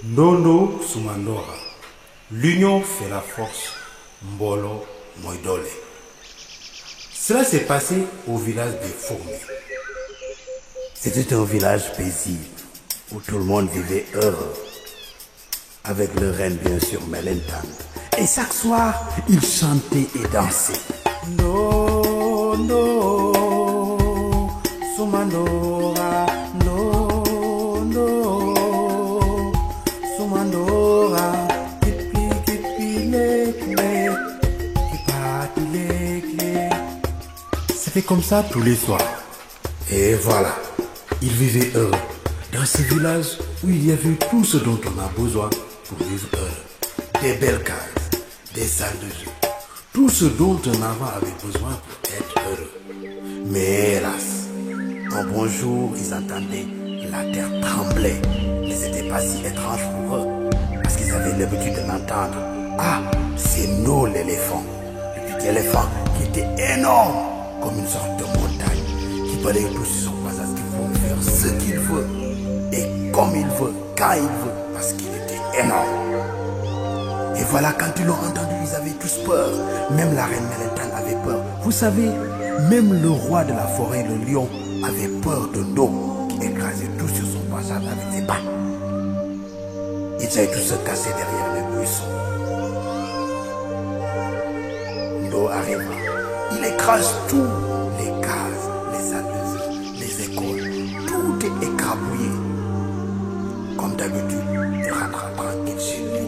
Ndondo Sumandora. L'union fait la force. Mbolo Moidole. Cela s'est passé au village des Fourmis. C'était un village paisible où tout le monde vivait heureux. Avec le reine bien sûr Melentane. Et chaque soir, ils chantaient et dansaient. Ndondo Sumandora. Ndondo Sumandora. C'était comme ça tous les soirs. Et voilà, ils vivaient heureux dans ce village où il y avait tout ce dont on a besoin pour vivre heureux. Des belles cases, des salles de jeu, tout ce dont un enfant avait besoin pour être heureux. Mais hélas, un bon jour, ils entendaient la terre trembler. Mais ce n'était pas si étrange pour eux, parce qu'ils avaient l'habitude de l'entendre. Ah, c'est nous l'éléphant. Le petit éléphant qui était énorme, comme une sorte de montagne, qui balaye tout sur son passage, qui pouvait faire ce qu'il veut, et comme il veut, quand il veut, parce qu'il était énorme. Et voilà, quand ils l'ont entendu, ils avaient tous peur. Même la reine Melentane avait peur. Vous savez, même le roi de la forêt, le lion, avait peur de Ndo, qui écrasait tout sur son passage avec ses pattes. Ils allaient tous se casser derrière les buissons. Ndo arriva. Il écrase tout, les cases, les salles de jeu, les écoles, tout est écrabouillé. Comme d'habitude, il rentra tranquille chez lui.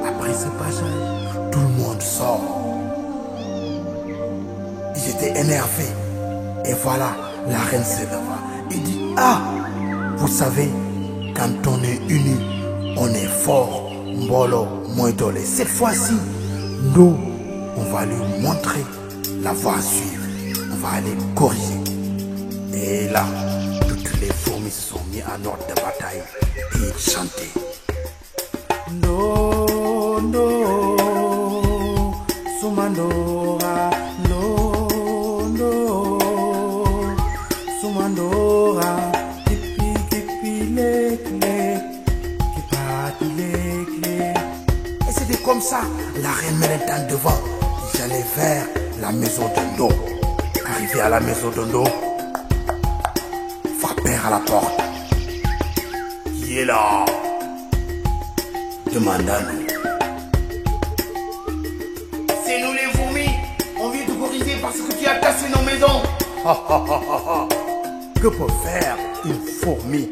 Après ce passage, tout le monde sort. Ils étaient énervés. Et voilà, la reine se leva et dit: ah, vous savez, quand on est unis, on est fort. Mbolo Moidole. Cette fois-ci, nous, on va lui montrer la voie à suivre. On va aller corriger. Et là, toutes les fourmis se sont mises en ordre de bataille et ils chantaient. No, no, Sumandora. No, no, Sumandora. Kipi, kipi, lekle. Kipati, lekle. Et c'était comme ça, la reine Melentane devant. J'allais vers la maison de Ndo. Arrivé à la maison de Ndo, frappèrent à la porte. Qui est là? Demanda Ndo. C'est nous les fourmis. On vient te corriger parce que tu as cassé nos maisons. Que peut faire une fourmi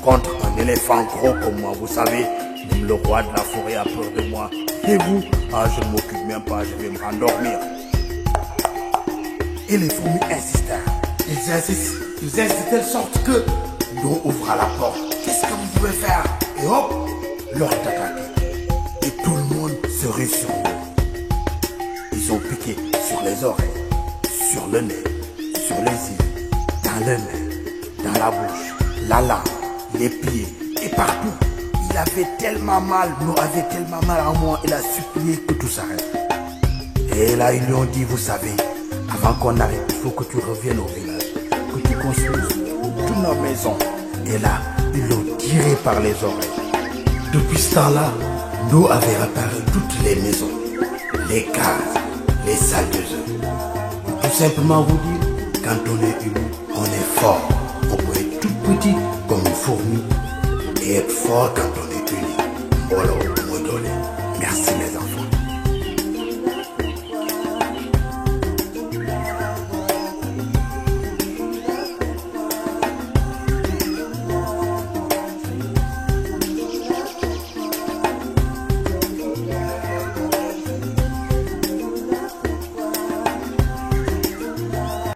contre un éléphant gros comme moi? Vous savez, même le roi de la forêt a peur de moi. Et vous? Ah, je ne m'occupe même pas, je vais me rendormir. Et les fourmis insistèrent. Ils insistent de telle sorte que Ndo ouvra la porte. Qu'est-ce que vous pouvez faire? Et hop, l'ordre d'attaquer. Et tout le monde se rue sur eux. Ils ont piqué sur les oreilles, sur le nez, sur les yeux, dans le nez, dans la bouche, la langue, les pieds et partout. Il avait tellement mal, Ndo avait tellement mal à moi, il a supplié que tout s'arrête. Et là, ils lui ont dit: vous savez, avant qu'on arrête, il faut que tu reviennes au village, que tu construises toutes nos maisons. Et là, ils l'ont tiré par les oreilles. Depuis ce temps-là, Ndo avait réparé toutes les maisons, les cases, les salles de jeu. Tout simplement vous dire, quand on est unis, on est fort. On peut être tout petit comme une fourmi et être fort quand on est unis. Mbolo Moidole. Merci mes enfants.